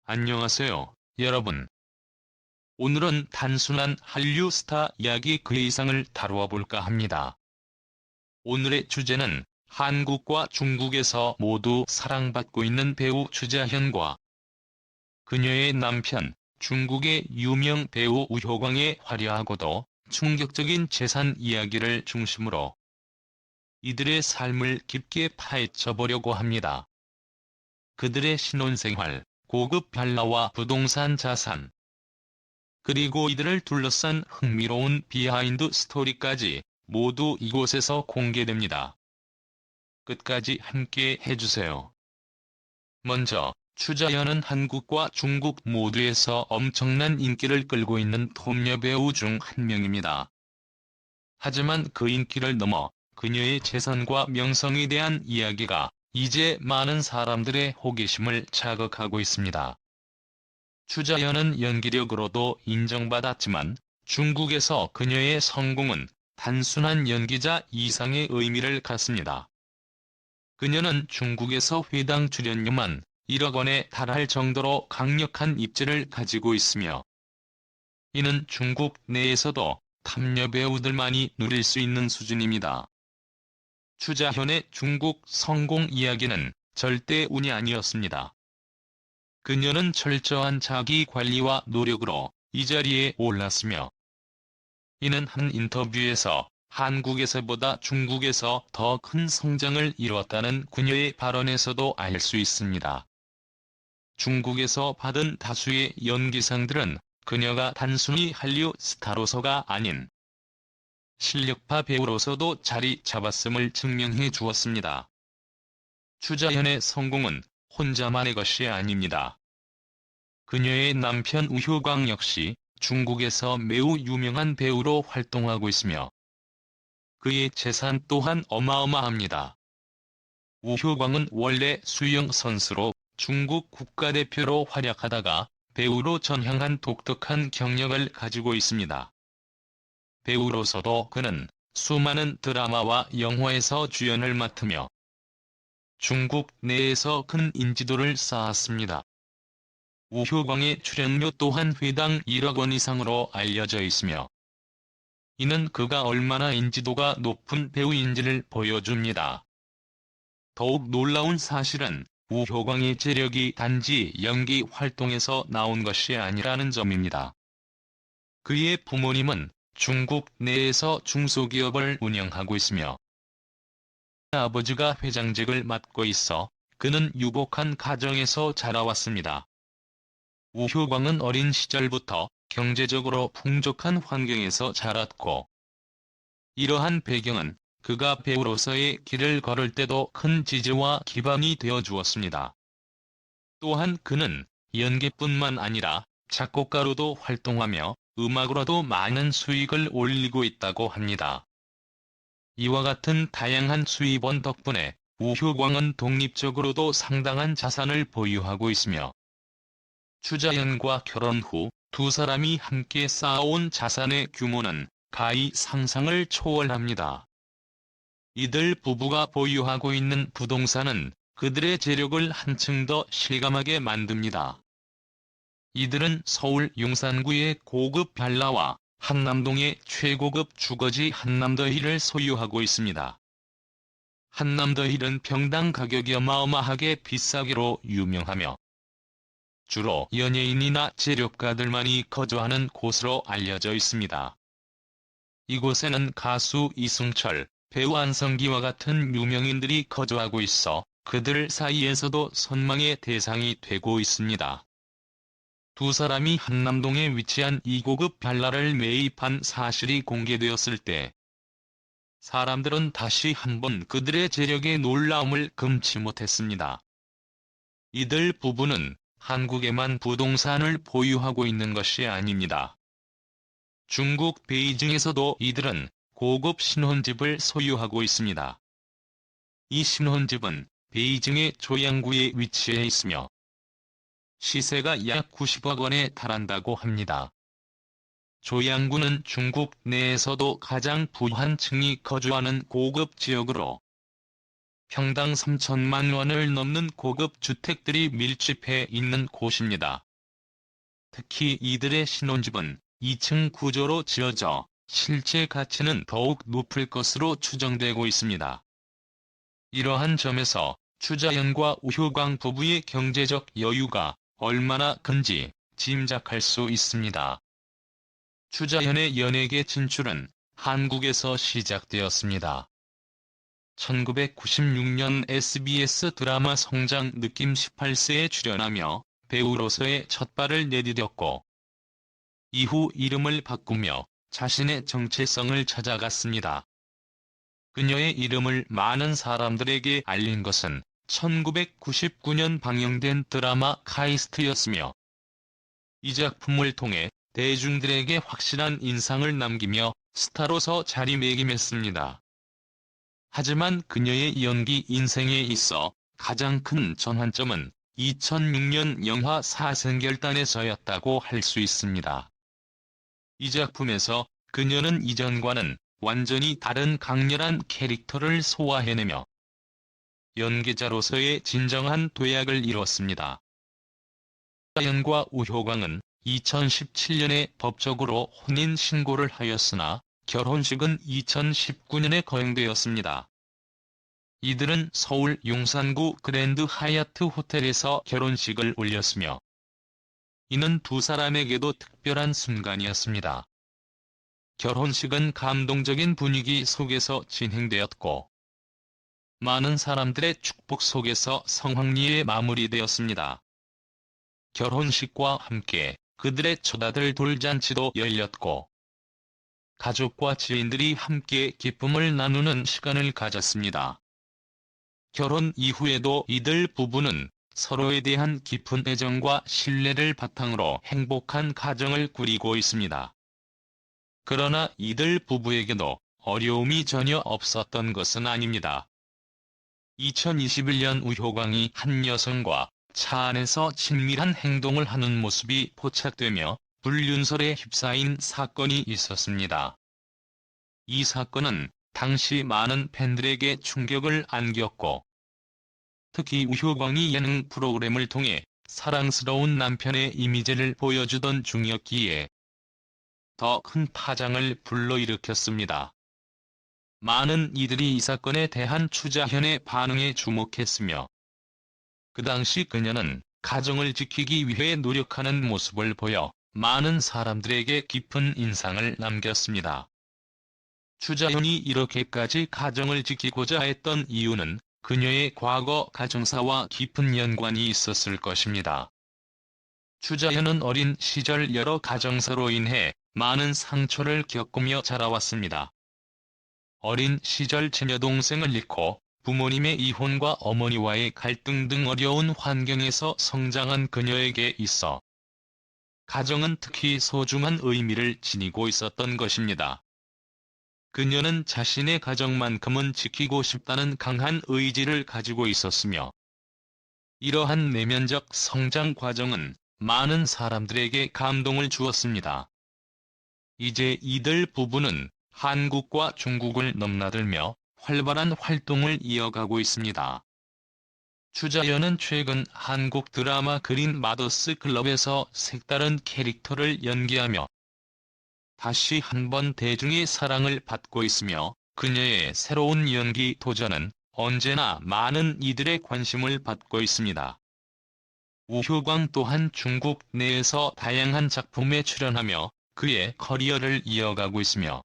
안녕하세요, 여러분. 오늘은 단순한 한류 스타 이야기 그 이상을 다루어 볼까 합니다. 오늘의 주제는 한국과 중국에서 모두 사랑받고 있는 배우 추자현과 그녀의 남편, 중국의 유명 배우 우효광의 화려하고도 충격적인 재산 이야기를 중심으로 이들의 삶을 깊게 파헤쳐 보려고 합니다. 그들의 신혼생활, 고급 별나와 부동산 자산, 그리고 이들을 둘러싼 흥미로운 비하인드 스토리까지 모두 이곳에서 공개됩니다. 끝까지 함께 해주세요. 먼저, 추자현은 한국과 중국 모두에서 엄청난 인기를 끌고 있는 톱녀 배우 중 한 명입니다. 하지만 그 인기를 넘어 그녀의 재산과 명성에 대한 이야기가 이제 많은 사람들의 호기심을 자극하고 있습니다. 추자현은 연기력으로도 인정받았지만 중국에서 그녀의 성공은 단순한 연기자 이상의 의미를 갖습니다. 그녀는 중국에서 회당 출연료만 1억 원에 달할 정도로 강력한 입지를 가지고 있으며 이는 중국 내에서도 탑녀 배우들만이 누릴 수 있는 수준입니다. 추자현의 중국 성공 이야기는 절대 운이 아니었습니다. 그녀는 철저한 자기 관리와 노력으로 이 자리에 올랐으며 이는 한 인터뷰에서 한국에서보다 중국에서 더 큰 성장을 이뤘다는 그녀의 발언에서도 알 수 있습니다. 중국에서 받은 다수의 연기상들은 그녀가 단순히 한류 스타로서가 아닌 실력파 배우로서도 자리 잡았음을 증명해 주었습니다. 추자현의 성공은 혼자만의 것이 아닙니다. 그녀의 남편 우효광 역시 중국에서 매우 유명한 배우로 활동하고 있으며 그의 재산 또한 어마어마합니다. 우효광은 원래 수영 선수로 중국 국가대표로 활약하다가 배우로 전향한 독특한 경력을 가지고 있습니다. 배우로서도 그는 수많은 드라마와 영화에서 주연을 맡으며 중국 내에서 큰 인지도를 쌓았습니다. 우효광의 출연료 또한 회당 1억 원 이상으로 알려져 있으며 이는 그가 얼마나 인지도가 높은 배우인지를 보여줍니다. 더욱 놀라운 사실은 우효광의 재력이 단지 연기 활동에서 나온 것이 아니라는 점입니다. 그의 부모님은 중국 내에서 중소기업을 운영하고 있으며 아버지가 회장직을 맡고 있어 그는 유복한 가정에서 자라왔습니다. 우효광은 어린 시절부터 경제적으로 풍족한 환경에서 자랐고 이러한 배경은 그가 배우로서의 길을 걸을 때도 큰 지지와 기반이 되어 주었습니다. 또한 그는 연기뿐만 아니라 작곡가로도 활동하며 음악으로도 많은 수익을 올리고 있다고 합니다. 이와 같은 다양한 수입원 덕분에 우효광은 독립적으로도 상당한 자산을 보유하고 있으며 추자현과 결혼 후 두 사람이 함께 쌓아온 자산의 규모는 가히 상상을 초월합니다. 이들 부부가 보유하고 있는 부동산은 그들의 재력을 한층 더 실감하게 만듭니다. 이들은 서울 용산구의 고급 빌라와 한남동의 최고급 주거지 한남더힐을 소유하고 있습니다. 한남더힐은 평당 가격이 어마어마하게 비싸기로 유명하며 주로 연예인이나 재력가들만이 거주하는 곳으로 알려져 있습니다. 이곳에는 가수 이승철, 배우 안성기와 같은 유명인들이 거주하고 있어 그들 사이에서도 선망의 대상이 되고 있습니다. 두 사람이 한남동에 위치한 이 고급 빌라를 매입한 사실이 공개되었을 때 사람들은 다시 한번 그들의 재력의 놀라움을 금치 못했습니다. 이들 부부는 한국에만 부동산을 보유하고 있는 것이 아닙니다. 중국 베이징에서도 이들은 고급 신혼집을 소유하고 있습니다. 이 신혼집은 베이징의 조양구에 위치해 있으며 시세가 약 90억 원에 달한다고 합니다. 조양구는 중국 내에서도 가장 부한 층이 거주하는 고급 지역으로 평당 3천만 원을 넘는 고급 주택들이 밀집해 있는 곳입니다. 특히 이들의 신혼집은 2층 구조로 지어져 실제 가치는 더욱 높을 것으로 추정되고 있습니다. 이러한 점에서 추자연과 우효광 부부의 경제적 여유가 얼마나 큰지 짐작할 수 있습니다. 추자연의 연예계 진출은 한국에서 시작되었습니다. 1996년 SBS 드라마 성장 느낌 18세에 출연하며 배우로서의 첫발을 내디뎠고, 이후 이름을 바꾸며 자신의 정체성을 찾아갔습니다. 그녀의 이름을 많은 사람들에게 알린 것은 1999년 방영된 드라마 카이스트였으며, 이 작품을 통해 대중들에게 확실한 인상을 남기며 스타로서 자리매김했습니다. 하지만 그녀의 연기 인생에 있어 가장 큰 전환점은 2006년 영화 사생결단에서였다고 할 수 있습니다. 이 작품에서 그녀는 이전과는 완전히 다른 강렬한 캐릭터를 소화해내며 연기자로서의 진정한 도약을 이뤘습니다. 추자연과 우효광은 2017년에 법적으로 혼인 신고를 하였으나 결혼식은 2019년에 거행되었습니다. 이들은 서울 용산구 그랜드 하얏트 호텔에서 결혼식을 올렸으며, 이는 두 사람에게도 특별한 순간이었습니다. 결혼식은 감동적인 분위기 속에서 진행되었고, 많은 사람들의 축복 속에서 성황리에 마무리되었습니다. 결혼식과 함께 그들의 첫아들 돌잔치도 열렸고, 가족과 지인들이 함께 기쁨을 나누는 시간을 가졌습니다. 결혼 이후에도 이들 부부는 서로에 대한 깊은 애정과 신뢰를 바탕으로 행복한 가정을 꾸리고 있습니다. 그러나 이들 부부에게도 어려움이 전혀 없었던 것은 아닙니다. 2021년 우효광이 한 여성과 차 안에서 친밀한 행동을 하는 모습이 포착되며 불륜설에 휩싸인 사건이 있었습니다. 이 사건은 당시 많은 팬들에게 충격을 안겼고, 특히 우효광이 예능 프로그램을 통해 사랑스러운 남편의 이미지를 보여주던 중이었기에 더 큰 파장을 불러일으켰습니다. 많은 이들이 이 사건에 대한 추자연의 반응에 주목했으며, 그 당시 그녀는 가정을 지키기 위해 노력하는 모습을 보여 많은 사람들에게 깊은 인상을 남겼습니다. 추자연이 이렇게까지 가정을 지키고자 했던 이유는 그녀의 과거 가정사와 깊은 연관이 있었을 것입니다. 추자연은 어린 시절 여러 가정사로 인해 많은 상처를 겪으며 자라왔습니다. 어린 시절 자녀동생을 잃고 부모님의 이혼과 어머니와의 갈등 등 어려운 환경에서 성장한 그녀에게 있어 가정은 특히 소중한 의미를 지니고 있었던 것입니다. 그녀는 자신의 가정만큼은 지키고 싶다는 강한 의지를 가지고 있었으며, 이러한 내면적 성장 과정은 많은 사람들에게 감동을 주었습니다. 이제 이들 부부는 한국과 중국을 넘나들며 활발한 활동을 이어가고 있습니다. 추자연은 최근 한국 드라마 그린 마더스 클럽에서 색다른 캐릭터를 연기하며 다시 한번 대중의 사랑을 받고 있으며, 그녀의 새로운 연기 도전은 언제나 많은 이들의 관심을 받고 있습니다. 우효광 또한 중국 내에서 다양한 작품에 출연하며 그의 커리어를 이어가고 있으며,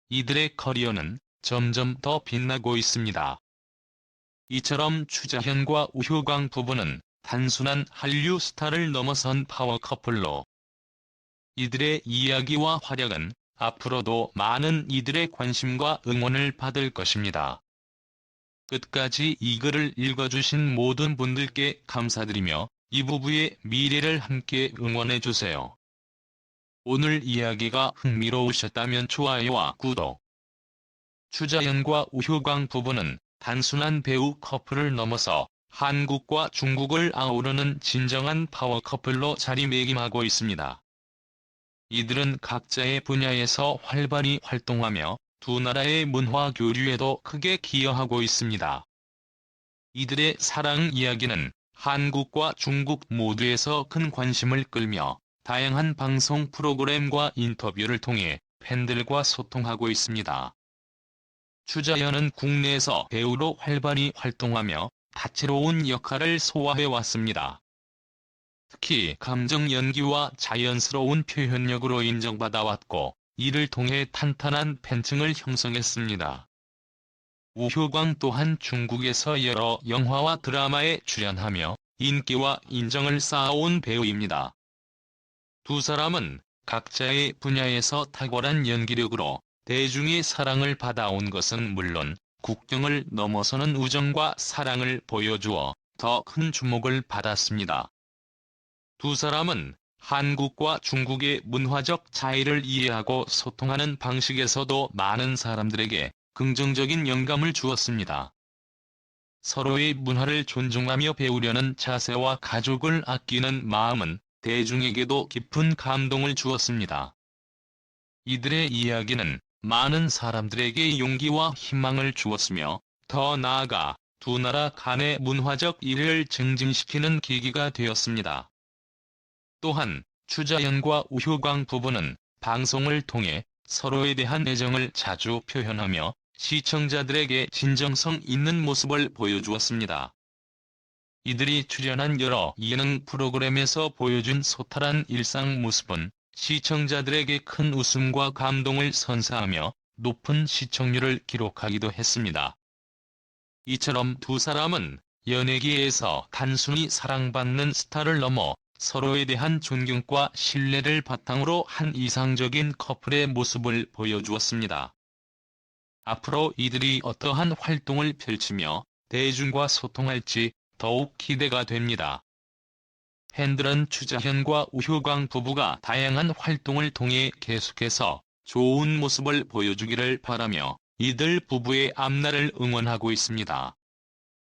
이들의 커리어는 점점 더 빛나고 있습니다. 이처럼 추자연과 우효광 부부는 단순한 한류 스타를 넘어선 파워 커플로, 이들의 이야기와 활약은 앞으로도 많은 이들의 관심과 응원을 받을 것입니다. 끝까지 이 글을 읽어주신 모든 분들께 감사드리며 이 부부의 미래를 함께 응원해주세요. 오늘 이야기가 흥미로우셨다면 좋아요와 구독. 추자연과 우효광 부부는 단순한 배우 커플을 넘어서 한국과 중국을 아우르는 진정한 파워 커플로 자리매김하고 있습니다. 이들은 각자의 분야에서 활발히 활동하며 두 나라의 문화 교류에도 크게 기여하고 있습니다. 이들의 사랑 이야기는 한국과 중국 모두에서 큰 관심을 끌며 다양한 방송 프로그램과 인터뷰를 통해 팬들과 소통하고 있습니다. 추자연은 국내에서 배우로 활발히 활동하며 다채로운 역할을 소화해왔습니다. 특히 감정 연기와 자연스러운 표현력으로 인정받아왔고, 이를 통해 탄탄한 팬층을 형성했습니다. 우효광 또한 중국에서 여러 영화와 드라마에 출연하며 인기와 인정을 쌓아온 배우입니다. 두 사람은 각자의 분야에서 탁월한 연기력으로 대중의 사랑을 받아온 것은 물론 국경을 넘어서는 우정과 사랑을 보여주어 더 큰 주목을 받았습니다. 두 사람은 한국과 중국의 문화적 차이를 이해하고 소통하는 방식에서도 많은 사람들에게 긍정적인 영감을 주었습니다. 서로의 문화를 존중하며 배우려는 자세와 가족을 아끼는 마음은 대중에게도 깊은 감동을 주었습니다. 이들의 이야기는 많은 사람들에게 용기와 희망을 주었으며, 더 나아가 두 나라 간의 문화적 이해를 증진시키는 계기가 되었습니다. 또한 추자연과 우효광 부부는 방송을 통해 서로에 대한 애정을 자주 표현하며 시청자들에게 진정성 있는 모습을 보여주었습니다. 이들이 출연한 여러 예능 프로그램에서 보여준 소탈한 일상 모습은 시청자들에게 큰 웃음과 감동을 선사하며 높은 시청률을 기록하기도 했습니다. 이처럼 두 사람은 연예계에서 단순히 사랑받는 스타를 넘어 서로에 대한 존경과 신뢰를 바탕으로 한 이상적인 커플의 모습을 보여주었습니다. 앞으로 이들이 어떠한 활동을 펼치며 대중과 소통할지 더욱 기대가 됩니다. 팬들은 추자현과 우효광 부부가 다양한 활동을 통해 계속해서 좋은 모습을 보여주기를 바라며 이들 부부의 앞날을 응원하고 있습니다.